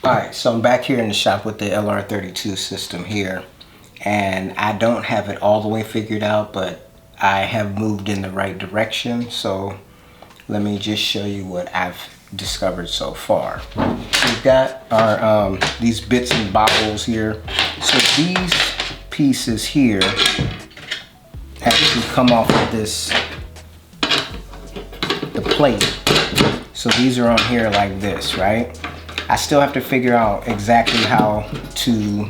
Alright, so I'm back here in the shop with the LR32 system here, and I don't have it all the way figured out, but I have moved in the right direction. So let me just show you what I've discovered so far. We've got our these bits and bobbles here. So these pieces here actually come off of this, the plate. So these are on here like this, right? I still have to figure out exactly how to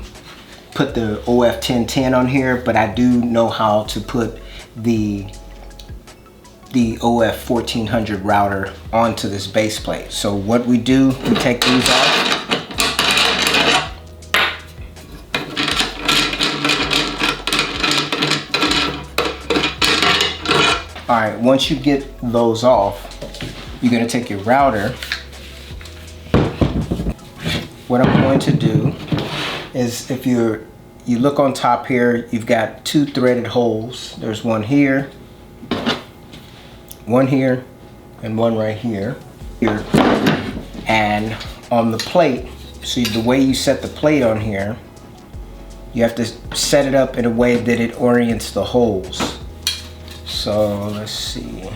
put the OF1010 on here, but I do know how to put the OF1400 router onto this base plate. So what we do, we take these off. All right, once you get those off, you're gonna take your router. What I'm going to do is, if you look on top here, you've got two threaded holes. There's one here, and one right here. And on the plate, see the way you set the plate on here, you have to set it up in a way that it orients the holes. So let's see.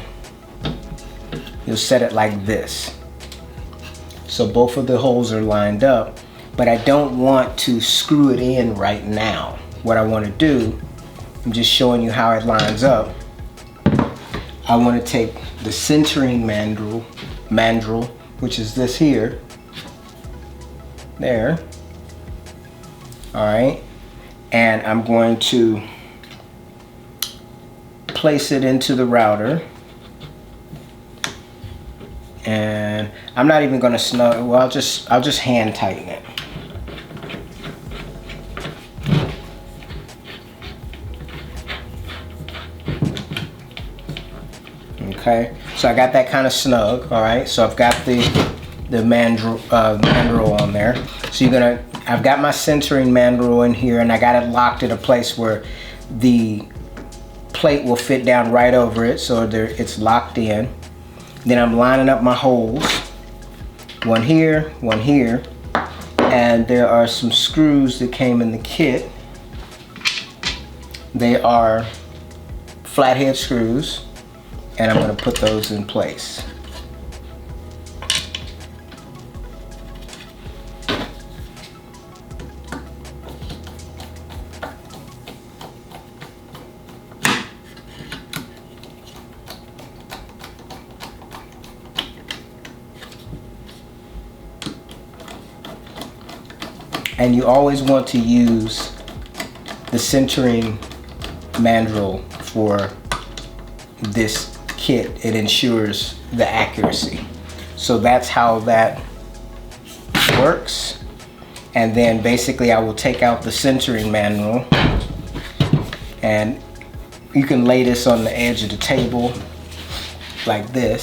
You'll set it like this. So both of the holes are lined up, but I don't want to screw it in right now. What I want to do, I'm just showing you how it lines up. I want to take the centering mandrel, which is this here, there, all right, and I'm going to place it into the router. And I'm not even going to snug. Well, I'll just hand tighten it. Okay, so I got that kind of snug. All right, so I've got the mandrel on there. So I've got my centering mandrel in here, and I got it locked in a place where the plate will fit down right over it, so it's locked in. Then I'm lining up my holes, one here, and there are some screws that came in the kit. They are flathead screws, and I'm going to put those in place. And you always want to use the centering mandrel for this kit. It ensures the accuracy. So that's how that works. And then basically I will take out the centering mandrel, and you can lay this on the edge of the table like this.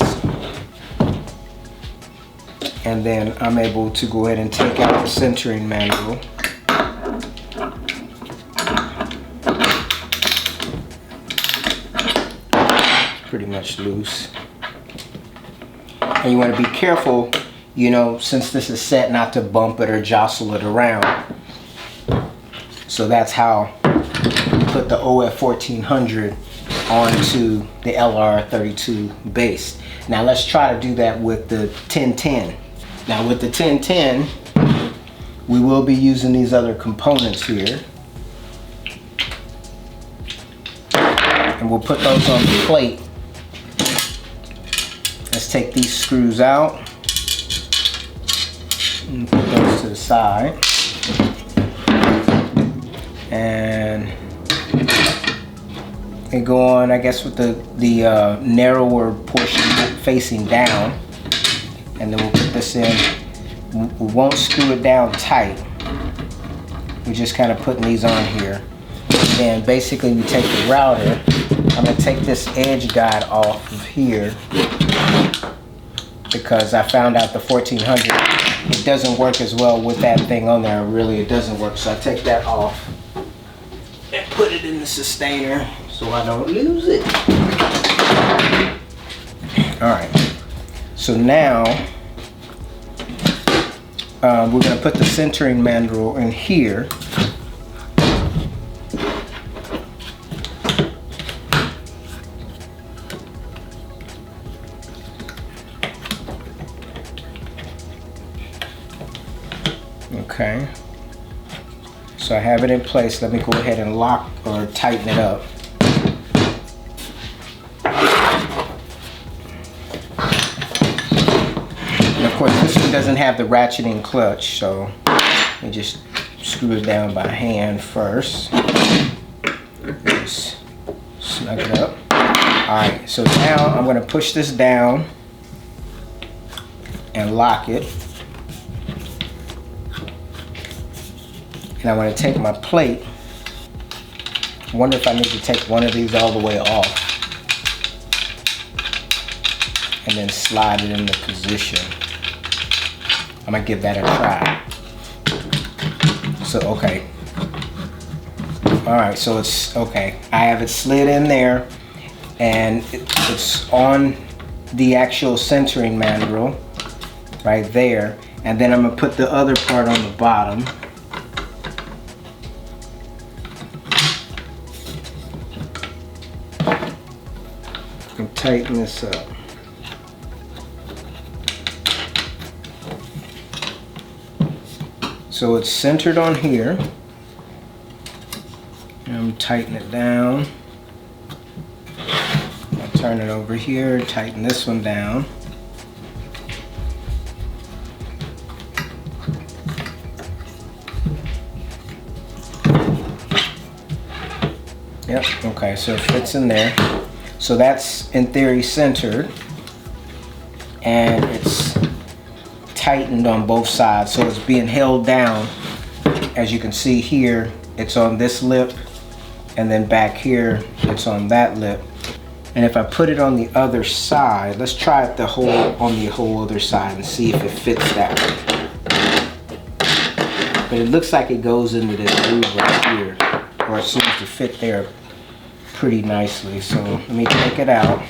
And then I'm able to go ahead and take out the centering mandrel. Pretty much loose. And you want to be careful, you know, since this is set, not to bump it or jostle it around. So that's how you put the OF1400 onto the LR32 base. Now let's try to do that with the 1010. Now with the 1010, we will be using these other components here. And we'll put those on the plate. Let's take these screws out and put those to the side. And they go on, I guess, with the narrower portion facing down. And then we'll put this in. We won't screw it down tight. We're just kind of putting these on here. And then basically we take the router. I'm going to take this edge guide off of here, because I found out the 1400, it doesn't work as well with that thing on there. Really, it doesn't work. So I take that off and put it in the sustainer so I don't lose it. All right. So now we're going to put the centering mandrel in here. Okay, so I have it in place. Let me go ahead and lock or tighten it up. And of course this one doesn't have the ratcheting clutch, so let me just screw it down by hand first. Just snug it up. Alright, so now I'm going to push this down and lock it. And I'm going to take my plate. I wonder if I need to take one of these all the way off. And then slide it into position. I'm going to give that a try. So, okay. Alright, so it's okay. I have it slid in there. And it's on the actual centering mandrel. Right there. And then I'm going to put the other part on the bottom. And tighten this up. So it's centered on here. And I'm tighten it down. I'll turn it over here, tighten this one down. Yep, okay, so it fits in there. So that's in theory centered, and it's tightened on both sides, so it's being held down. As you can see here, it's on this lip, and then back here it's on that lip. And if I put it on the other side, let's try it on the whole other side and see if it fits that way. But it looks like it goes into this groove right here, or it seems to fit there pretty nicely. So let me take it out.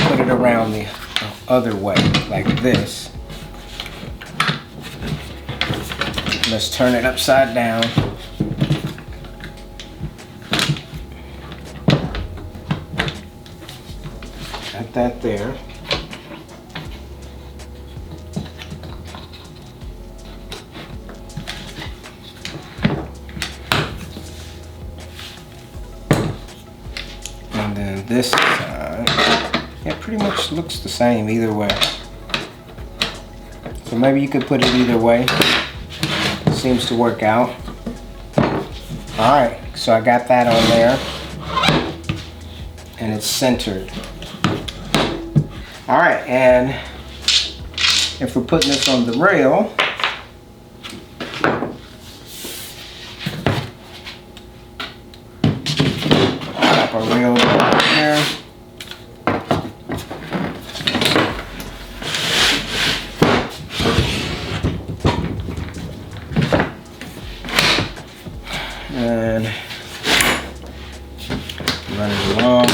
Put it around the other way, like this. Let's turn it upside down. Got that there. And then this side, it pretty much looks the same either way. So maybe you could put it either way. Seems to work out. Alright, so I got that on there. And it's centered. Alright, and if we're putting this on the rail, pop our rail down here. And run it along.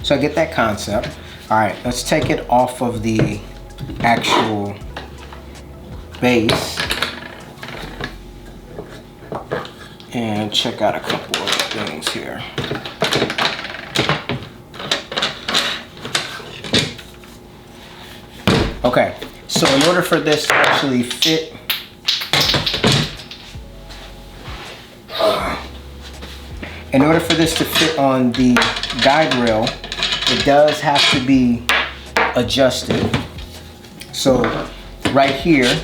So I get that concept. All right, let's take it off of the actual base and check out a couple of things here. Okay, so in order for this to actually fit, on the guide rail, it does have to be adjusted. So right here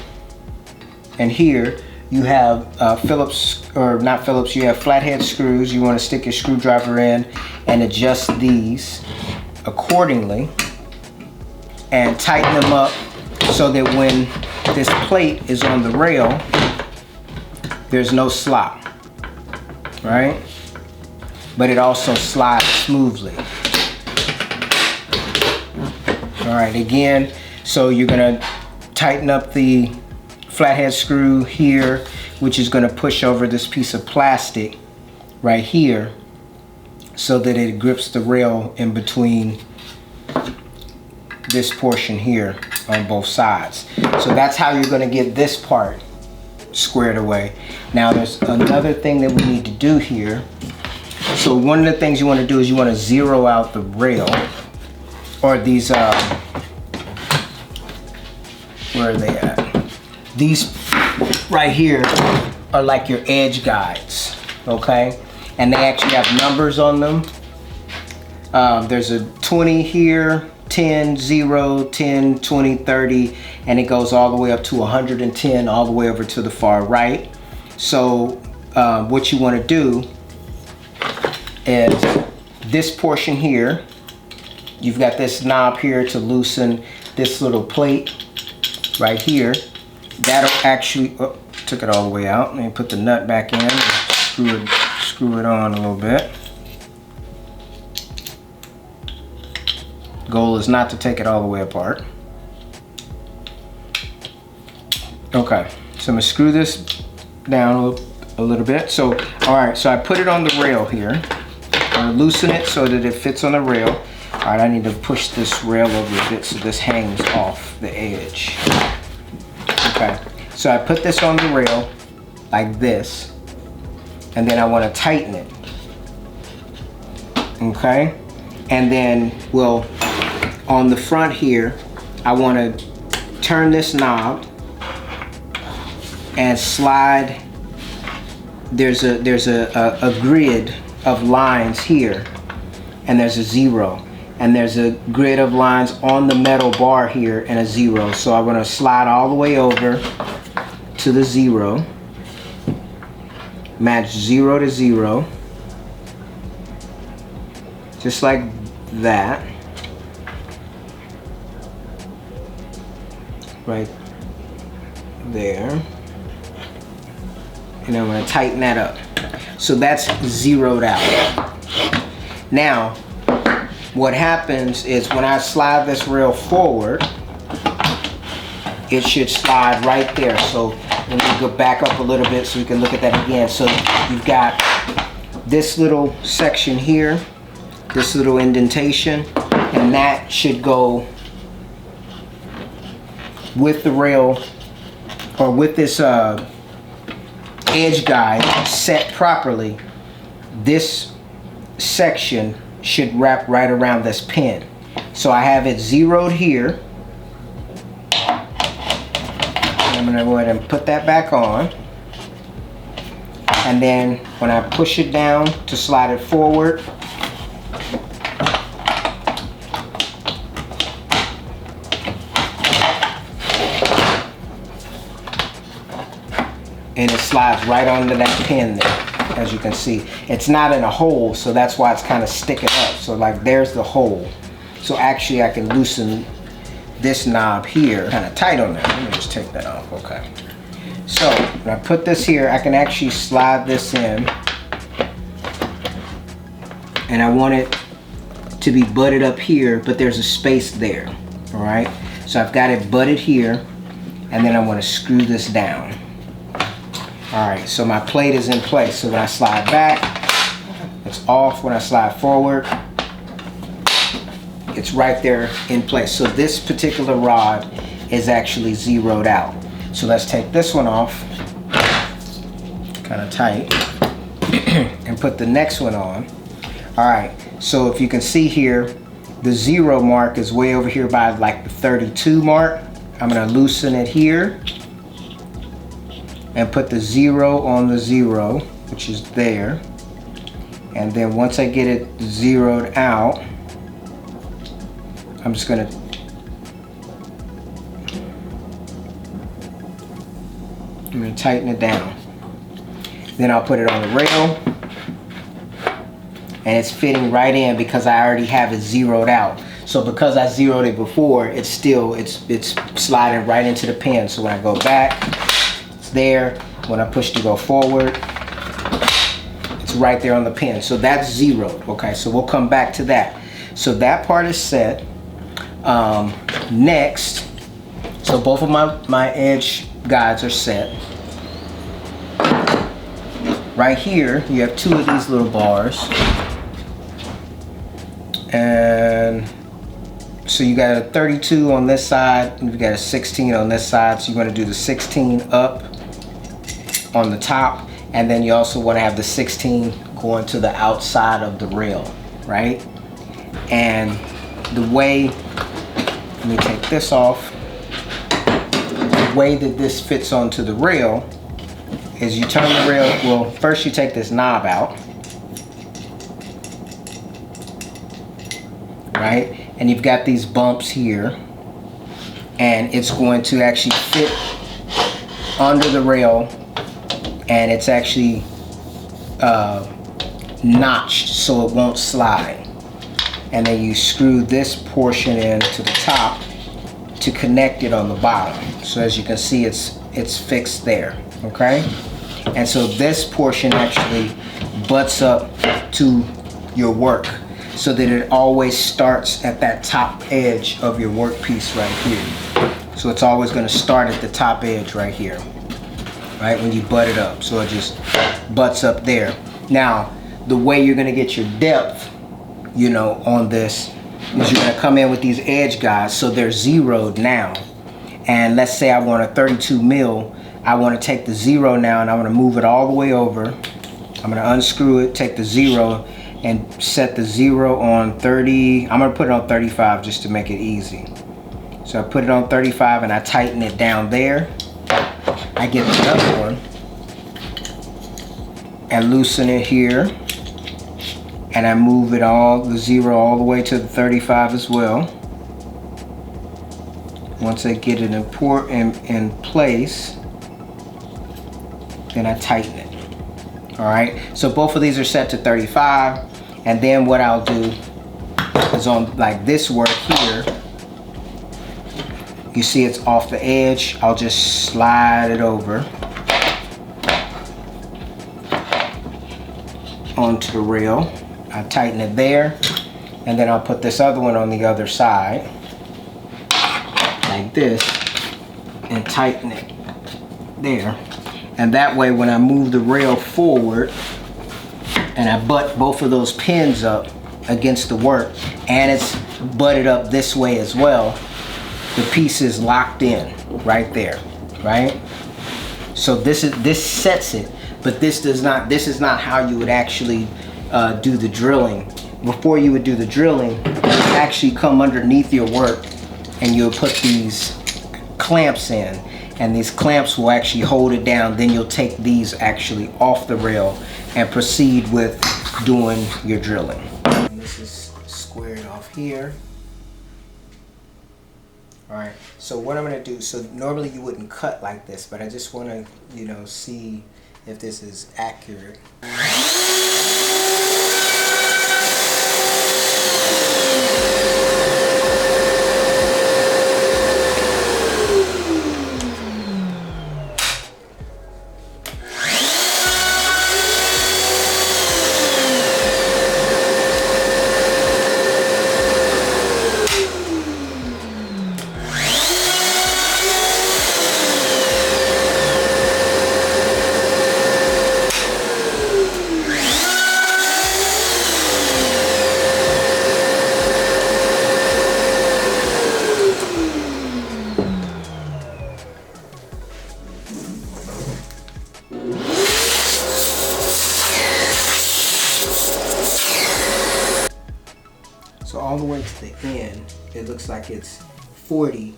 and here, you have Phillips, or not Phillips, you have flathead screws. You want to stick your screwdriver in and adjust these accordingly and tighten them up so that when this plate is on the rail, there's no slop, right? But it also slides smoothly. All right, again, so you're gonna tighten up the flathead screw here, which is gonna push over this piece of plastic right here so that it grips the rail in between this portion here on both sides. So that's how you're gonna get this part squared away. Now there's another thing that we need to do here. So one of the things you want to do is you want to zero out the rail, or these where are they at? These right here are like your edge guides, okay? And they actually have numbers on them. There's a 20 here, 10, 0, 10, 20, 30, and it goes all the way up to 110 all the way over to the far right. So what you want to do is this portion here, you've got this knob here to loosen this little plate right here. That'll actually, oh, took it all the way out. Let me put the nut back in and screw it on a little bit. Goal is not to take it all the way apart. Okay, so I'm gonna screw this down a little bit. So, all right, so I put it on the rail here. I'm gonna loosen it so that it fits on the rail. All right, I need to push this rail over a bit so this hangs off the edge. Okay, so I put this on the rail like this, and then I want to tighten it. Okay, and then we'll, on the front here, I want to turn this knob and slide. There's a grid of lines here, and there's a 0, and there's a grid of lines on the metal bar here and a 0. So I'm going to slide all the way over to the 0, match 0 to 0, just like that, right there, and I'm going to tighten that up. So that's zeroed out. Now, what happens is when I slide this rail forward, it should slide right there. So let me go back up a little bit so we can look at that again. So you've got this little section here, this little indentation, and that should go with the rail, or with this edge guide set properly. This section should wrap right around this pin. So I have it zeroed here. I'm going to go ahead and put that back on. And then when I push it down to slide it forward, and it slides right onto that pin there. As you can see, it's not in a hole, so that's why it's kind of sticking up. So like there's the hole. So actually I can loosen this knob here, kind of tight on there. Let me just take that off. Okay. So when I put this here, I can actually slide this in, and I want it to be butted up here, but there's a space there. All right. So I've got it butted here, and then I want to screw this down. All right, so my plate is in place. So when I slide back, it's off. When I slide forward, it's right there in place. So this particular rod is actually zeroed out. So let's take this one off, kind of tight, and put the next one on. All right, so if you can see here, the 0 mark is way over here by like the 32 mark. I'm gonna loosen it here and put the 0 on the 0, which is there. And then once I get it zeroed out, I'm just gonna tighten it down. Then I'll put it on the rail, and it's fitting right in because I already have it zeroed out. So because I zeroed it before, it's sliding right into the pin. So when I go back, it's there. When I push to go forward, it's right there on the pin. So that's zeroed. Okay, so we'll come back to that. So that part is set. Next, so both of my edge guides are set. Right here, you have two of these little bars. And so you got a 32 on this side, and you got a 16 on this side. So you want to do the 16 up on the top, and then you also want to have the 16 going to the outside of the rail, right? And the way, let me take this off. The way that this fits onto the rail is you turn the rail, well, first you take this knob out, right? And you've got these bumps here, and it's going to actually fit under the rail, and it's actually notched so it won't slide. And then you screw this portion in to the top to connect it on the bottom. So as you can see, it's fixed there, okay? And so this portion actually butts up to your work, so that it always starts at that top edge of your workpiece right here. So it's always going to start at the top edge right here, right, when you butt it up. So it just butts up there. Now, the way you're going to get your depth, you know, on this is you're going to come in with these edge guides, so they're zeroed now. And let's say I want a 32 mil. I want to take the zero now, and I want to move it all the way over. I'm going to unscrew it, take the zero, and set the zero on 30. I'm gonna put it on 35 just to make it easy. So I put it on 35 and I tighten it down there. I get the other one and loosen it here, and I move it the zero all the way to the 35 as well. Once I get it in place, then I tighten it. All right, so both of these are set to 35, and then what I'll do is on like this work here, you see it's off the edge, I'll just slide it over onto the rail. I tighten it there, and then I'll put this other one on the other side like this and tighten it there. And that way, when I move the rail forward and I butt both of those pins up against the work, and it's butted up this way as well, the piece is locked in right there, right? So this sets it, but this is not how you would actually do the drilling. Before you would do the drilling, you actually come underneath your work and you'll put these clamps in. And these clamps will actually hold it down. Then you'll take these actually off the rail and proceed with doing your drilling. And this is squared off here. All right, so what I'm gonna do, so normally you wouldn't cut like this, but I just wanna, you know, see if this is accurate. So all the way to the end, it looks like it's 40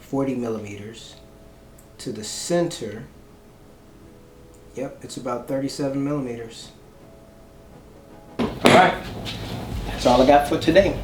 millimeters. To the center, yep, it's about 37 millimeters. All right, that's all I got for today.